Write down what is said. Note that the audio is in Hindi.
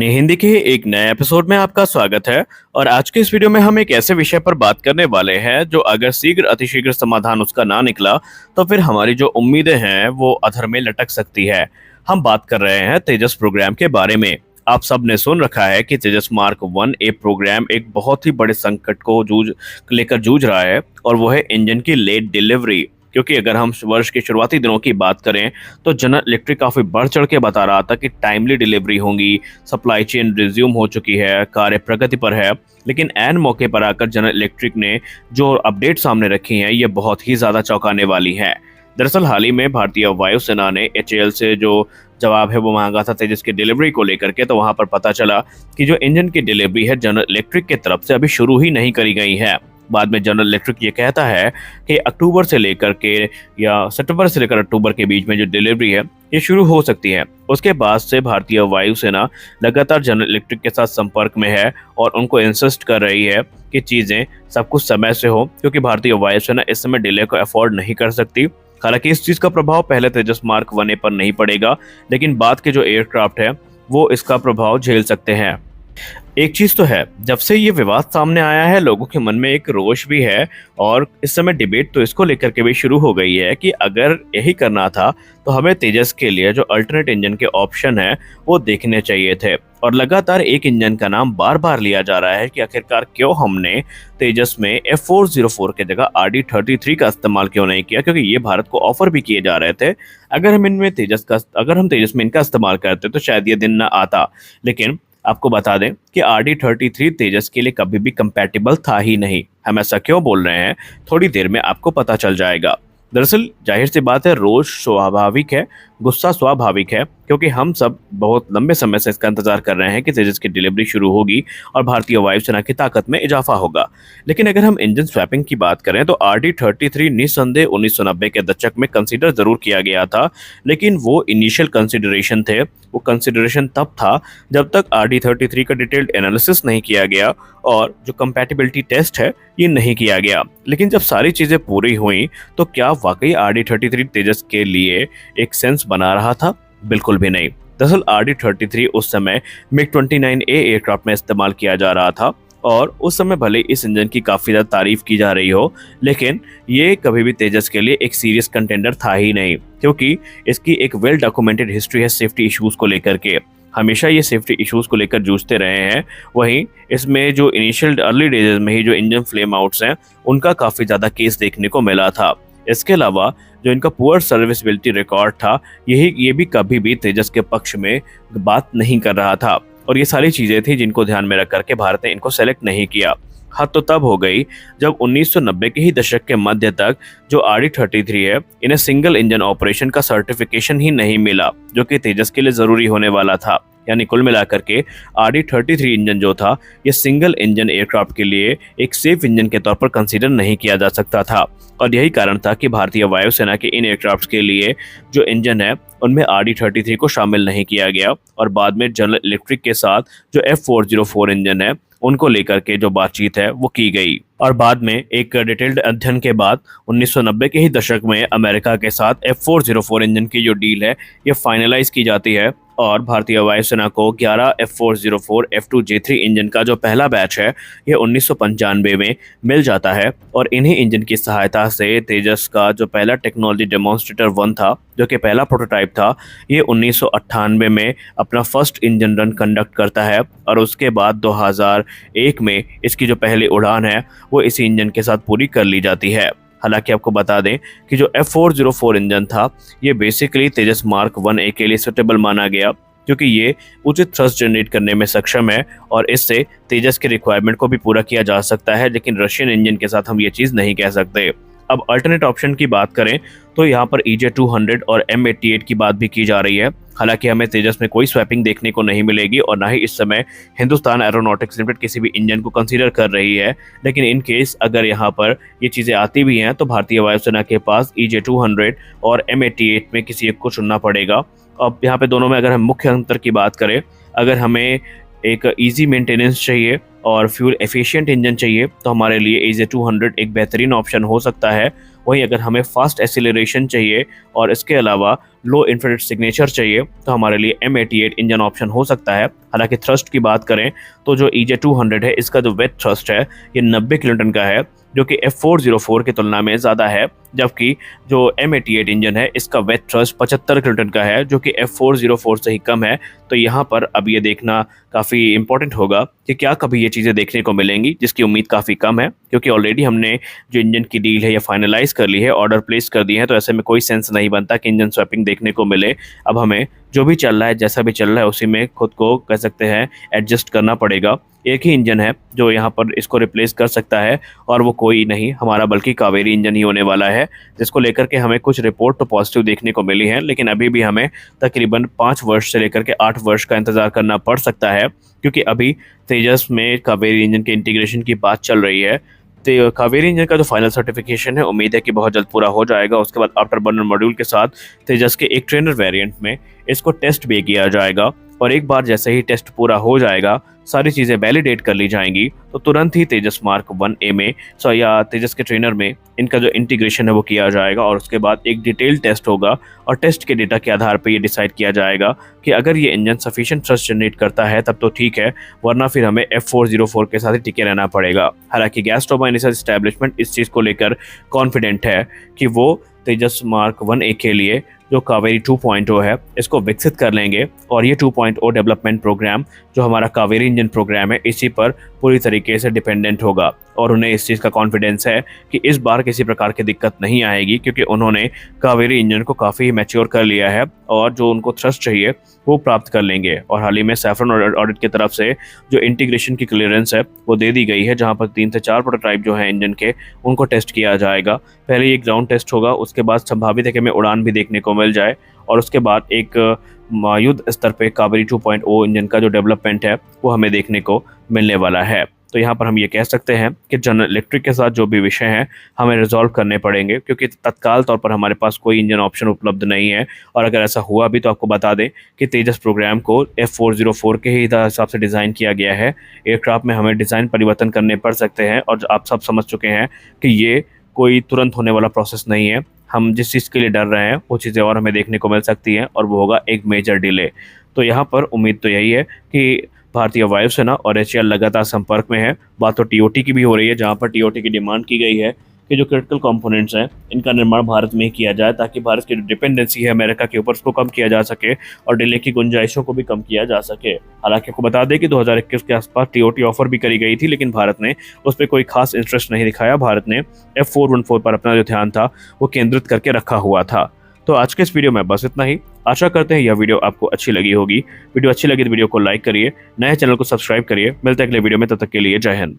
हिंदी के एक नए एपिसोड में आपका स्वागत है। और आज के इस वीडियो में हम एक ऐसे विषय पर बात करने वाले हैं जो अगर शीघ्र अतिशीघ्र समाधान उसका ना निकला तो फिर हमारी जो उम्मीदें हैं वो अधर में लटक सकती है। हम बात कर रहे हैं तेजस प्रोग्राम के बारे में। आप सब ने सुन रखा है कि तेजस मार्क 1A प्रोग्राम एक बहुत ही बड़े संकट को लेकर जूझ रहा है, और वो है इंजन की लेट डिलीवरी। क्योंकि अगर हम वर्ष के शुरुआती दिनों की बात करें तो जनरल इलेक्ट्रिक काफ़ी बढ़ चढ़ के बता रहा था कि टाइमली डिलीवरी होगी, सप्लाई चेन रिज्यूम हो चुकी है, कार्य प्रगति पर है। लेकिन ऐन मौके पर आकर जनरल इलेक्ट्रिक ने जो अपडेट सामने रखी हैं ये बहुत ही ज़्यादा चौंकाने वाली हैं। दरअसल हाल ही में भारतीय वायुसेना ने HAL से जो जवाब है वो मांगा था तेजस की डिलीवरी को लेकर के, तो वहां पर पता चला कि जो इंजन की डिलीवरी है जनरल इलेक्ट्रिक की तरफ से अभी शुरू ही नहीं करी गई है। बाद में जनरल इलेक्ट्रिक ये कहता है कि अक्टूबर से लेकर के या सितंबर से लेकर अक्टूबर के बीच में जो डिलीवरी है ये शुरू हो सकती है। उसके बाद से भारतीय वायुसेना लगातार जनरल इलेक्ट्रिक के साथ संपर्क में है और उनको इंसिस्ट कर रही है कि चीज़ें सब कुछ समय से हो, क्योंकि भारतीय वायुसेना इस समय डिले को अफोर्ड नहीं कर सकती। हालांकि इस चीज़ का प्रभाव पहले तेजस मार्क 1A पर नहीं पड़ेगा, लेकिन बाद के जो एयरक्राफ्ट है वो इसका प्रभाव झेल सकते हैं। एक चीज तो है, जब से ये विवाद सामने आया है लोगों के मन में एक रोष भी है, और इस समय डिबेट तो इसको लेकर के भी शुरू हो गई है कि अगर यही करना था तो हमें तेजस के लिए जो अल्टरनेट इंजन के ऑप्शन है वो देखने चाहिए थे। और लगातार एक इंजन का नाम बार बार लिया जा रहा है कि आखिरकार क्यों हमने तेजस में F404 के जगह RD-33 का इस्तेमाल क्यों नहीं किया, क्योंकि ये भारत को ऑफर भी किए जा रहे थे। अगर हम तेजस में इनका इस्तेमाल करते तो शायद ये दिन ना आता। लेकिन आपको बता दें कि RD-33 तेजस के लिए कभी भी कंपैटिबल था ही नहीं। हम ऐसा क्यों बोल रहे हैं थोड़ी देर में आपको पता चल जाएगा। दरअसल जाहिर सी बात है, रोष स्वाभाविक है, गुस्सा स्वाभाविक है, क्योंकि हम सब बहुत लंबे समय से इसका इंतजार कर रहे हैं कि तेजस की डिलीवरी शुरू होगी और भारतीय वायुसेना की ताकत में इजाफा होगा। लेकिन अगर हम इंजन स्वैपिंग की बात करें तो RD-33 निस्संदेह 1990 के दशक में कंसीडर जरूर किया गया था, लेकिन वो इनिशियल कंसिडरेशन थे। वो कंसिडरेशन तब था जब तक RD-33 का डिटेल्ड एनालिसिस नहीं किया गया और जो कंपैटिबिलिटी टेस्ट है ये नहीं किया गया। लेकिन जब सारी चीजें पूरी हुई तो क्या वाकई RD-33 तेजस के लिए एक सेंस बना रहा था? बिल्कुल भी नहीं। दरअसल RD-33 उस समय MiG-29A एयरक्राफ्ट में इस्तेमाल किया जा रहा था, और उस समय भले इस इंजन की काफ़ी ज़्यादा तारीफ की जा रही हो, लेकिन ये कभी भी तेजस के लिए एक सीरियस कंटेंडर था ही नहीं, क्योंकि इसकी एक वेल डॉक्यूमेंटेड हिस्ट्री है सेफ्टी इश्यूज़ को लेकर के। हमेशा ये सेफ्टी इश्यूज़ को लेकर जूझते रहे हैं। वहीं इसमें जो इनिशियल अर्ली डेज में ही जो इंजन फ्लेम आउट्स हैं उनका काफ़ी ज़्यादा केस देखने को मिला था। इसके अलावा जो इनका पुअर सर्विसबिलिटी रिकॉर्ड था ये भी कभी भी तेजस के पक्ष में बात नहीं कर रहा था, और ये सारी चीज़ें थी जिनको ध्यान में रख करके भारत ने इनको सेलेक्ट नहीं किया। हद तो तब हो गई जब 1990 के ही दशक के मध्य तक जो RD-33 है इन्हें सिंगल इंजन ऑपरेशन का सर्टिफिकेशन ही नहीं मिला, जो कि तेजस के लिए ज़रूरी होने वाला था। यानी कुल मिलाकर के RD-33 इंजन जो था ये सिंगल इंजन एयरक्राफ्ट के लिए एक सेफ इंजन के तौर पर कंसीडर नहीं किया जा सकता था, और यही कारण था कि भारतीय वायुसेना के इन एयरक्राफ्ट के लिए जो इंजन है उनमें RD-33 को शामिल नहीं किया गया। और बाद में जनरल इलेक्ट्रिक के साथ जो F404 इंजन है उनको लेकर के जो बातचीत है वो की गई, और बाद में एक डिटेल्ड अध्ययन के बाद 1990 के ही दशक में अमेरिका के साथ F404 इंजन की जो डील है ये फाइनलाइज की जाती है, और भारतीय वायुसेना को 11 F404 F2J3 इंजन का जो पहला बैच है ये 1995 में मिल जाता है। और इन्हीं इंजन की सहायता से तेजस का जो पहला टेक्नोलॉजी डेमोन्स्ट्रेटर 1 था, जो कि पहला प्रोटोटाइप था, ये 1998 में अपना फर्स्ट इंजन रन कंडक्ट करता है, और उसके बाद 2001 में इसकी जो पहली उड़ान है वो इसी इंजन के साथ पूरी कर ली जाती है। हालांकि आपको बता दें कि जो F404 इंजन था ये बेसिकली तेजस मार्क 1A के लिए सुटेबल माना गया, क्योंकि ये उचित थ्रस्ट जनरेट करने में सक्षम है और इससे तेजस के रिक्वायरमेंट को भी पूरा किया जा सकता है। लेकिन रशियन इंजन के साथ हम ये चीज़ नहीं कह सकते। अब अल्टरनेट ऑप्शन की बात करें तो यहाँ पर EJ-200 और M88 की बात भी की जा रही है। हालांकि हमें तेजस में कोई स्वैपिंग देखने को नहीं मिलेगी, और ना ही इस समय हिंदुस्तान एरोनॉटिक्स लिमिटेड किसी भी इंजन को कंसीडर कर रही है। लेकिन इन केस अगर यहाँ पर ये चीज़ें आती भी हैं तो भारतीय वायुसेना के पास EJ-200 और M88 में किसी एक को चुनना पड़ेगा। अब यहाँ पे दोनों में अगर हम मुख्य अंतर की बात करें, अगर हमें एक इजी मेंटेनेंस चाहिए और फ्यूल एफिशिएंट इंजन चाहिए तो हमारे लिए EJ-200 एक बेहतरीन ऑप्शन हो सकता है। वहीं अगर हमें फास्ट एक्सीलरेशन चाहिए और इसके अलावा लो इंफ्रारेड सिग्नेचर चाहिए तो हमारे लिए M88 इंजन ऑप्शन हो सकता है। हालांकि थ्रस्ट की बात करें तो जो EJ200 है इसका जो वेट थ्रस्ट है ये 90 किलोन्यूटन का है, जो कि F404 की तुलना में ज़्यादा है, जबकि जो M88 इंजन है इसका वेट थ्रस्ट 75 किलोन्यूटन का है, जो कि F404 से ही कम है। तो यहाँ पर अब ये देखना काफ़ी इंपॉर्टेंट होगा कि क्या कभी ये चीज़ें देखने को मिलेंगी, जिसकी उम्मीद काफ़ी कम है, क्योंकि ऑलरेडी हमने जो इंजन की डील है ये फाइनलाइज कर ली है, ऑर्डर प्लेस कर दिए हैं। तो ऐसे में कोई सेंस नहीं बनता कि इंजन स्वैपिंग देखने को मिले। अब हमें जो भी चल रहा है, जैसा भी चल रहा है, उसी में खुद को कह सकते हैं एडजस्ट करना पड़ेगा। एक ही इंजन है जो यहाँ पर इसको रिप्लेस कर सकता है, और वो कोई नहीं हमारा बल्कि कावेरी इंजन ही होने वाला है, जिसको लेकर के हमें कुछ रिपोर्ट तो पॉजिटिव देखने को मिली है, लेकिन अभी भी हमें तकरीबन 5 वर्ष से लेकर के 8 वर्ष का इंतजार करना पड़ सकता है, क्योंकि अभी तेजस में कावेरी इंजन के इंटीग्रेशन की बात चल रही है। तो कावेरी इंजन का जो फाइनल सर्टिफिकेशन है उम्मीद है कि बहुत जल्द पूरा हो जाएगा। उसके बाद आफ्टर बर्नर मॉड्यूल के साथ तेजस के एक ट्रेनर वेरिएंट में इसको टेस्ट भी किया जाएगा, और एक बार जैसे ही टेस्ट पूरा हो जाएगा, सारी चीज़ें वैलिडेट कर ली जाएंगी, तो तुरंत ही तेजस मार्क 1A में या तेजस के ट्रेनर में इनका जो इंटीग्रेशन है वो किया जाएगा, और उसके बाद एक डिटेल टेस्ट होगा, और टेस्ट के डेटा के आधार पर ये डिसाइड किया जाएगा कि अगर ये इंजन सफिशिएंट थ्रस्ट जनरेट करता है तब तो ठीक है, वरना फिर हमें F404 के साथ ही टिके रहना पड़ेगा। हालांकि गैस टर्बाइन एस्टैब्लिशमेंट इस चीज़ को लेकर कॉन्फिडेंट है कि वो तेजस मार्क 1A के लिए जो कावेरी 2.0 है इसको विकसित कर लेंगे, और ये 2.0 डेवलपमेंट प्रोग्राम जो हमारा कावेरी इंजन प्रोग्राम है इसी पर पूरी तरीके से डिपेंडेंट होगा, और उन्हें इस चीज़ का कॉन्फिडेंस है कि इस बार किसी प्रकार की दिक्कत नहीं आएगी, क्योंकि उन्होंने कावेरी इंजन को काफ़ी मैच्योर कर लिया है, और जो उनको थ्रस्ट चाहिए वो प्राप्त कर लेंगे। और हाल ही में सैफरन ऑडिट की तरफ से जो इंटीग्रेशन की क्लियरेंस है वो दे दी गई है, जहाँ पर 3 से 4 प्रोटोटाइप जो है इंजन के उनको टेस्ट किया जाएगा। पहले ये ग्राउंड टेस्ट होगा, उसके बाद संभावित है कि हमें उड़ान भी देखने को मिल जाए, और उसके बाद एक युद्ध स्तर पे कावेरी 2.0 इंजन का जो डेवलपमेंट है वो हमें देखने को मिलने वाला है। तो यहाँ पर हम ये कह सकते हैं कि जनरल इलेक्ट्रिक के साथ जो भी विषय हैं हमें रिजॉल्व करने पड़ेंगे, क्योंकि तत्काल तौर पर हमारे पास कोई इंजन ऑप्शन उपलब्ध नहीं है। और अगर ऐसा हुआ भी तो आपको बता दें कि तेजस प्रोग्राम को F404 के ही हिसाब से डिज़ाइन किया गया है। एयरक्राफ्ट में हमें डिज़ाइन परिवर्तन करने पड़ सकते हैं, और आप सब समझ चुके हैं कि ये कोई तुरंत होने वाला प्रोसेस नहीं है। हम जिस चीज़ के लिए डर रहे हैं वो चीज़ें और हमें देखने को मिल सकती हैं, और वो होगा एक मेजर डिले। तो यहाँ पर उम्मीद तो यही है कि भारतीय वायुसेना और HAL लगातार संपर्क में है। बात तो TOT की भी हो रही है, जहाँ पर TOT की डिमांड की गई है कि जो क्रिटिकल कंपोनेंट्स हैं इनका निर्माण भारत में ही किया जाए, ताकि भारत की जो डिपेंडेंसी है अमेरिका के ऊपर उसको कम किया जा सके, और डिले की गुंजाइशों को भी कम किया जा सके। हालांकि आपको बता दें कि 2021 के आसपास TOT ऑफर भी करी गई थी, लेकिन भारत ने उस पर कोई खास इंटरेस्ट नहीं दिखाया। भारत ने F414 पर अपना जो ध्यान था वो केंद्रित करके रखा हुआ था। तो आज के इस वीडियो में बस इतना ही। आशा करते हैं यह वीडियो आपको अच्छी लगी होगी। वीडियो अच्छी लगी तो वीडियो को लाइक करिए, नए चैनल को सब्सक्राइब करिए। मिलते हैं अगले वीडियो में, तब तक के लिए जय हिंद।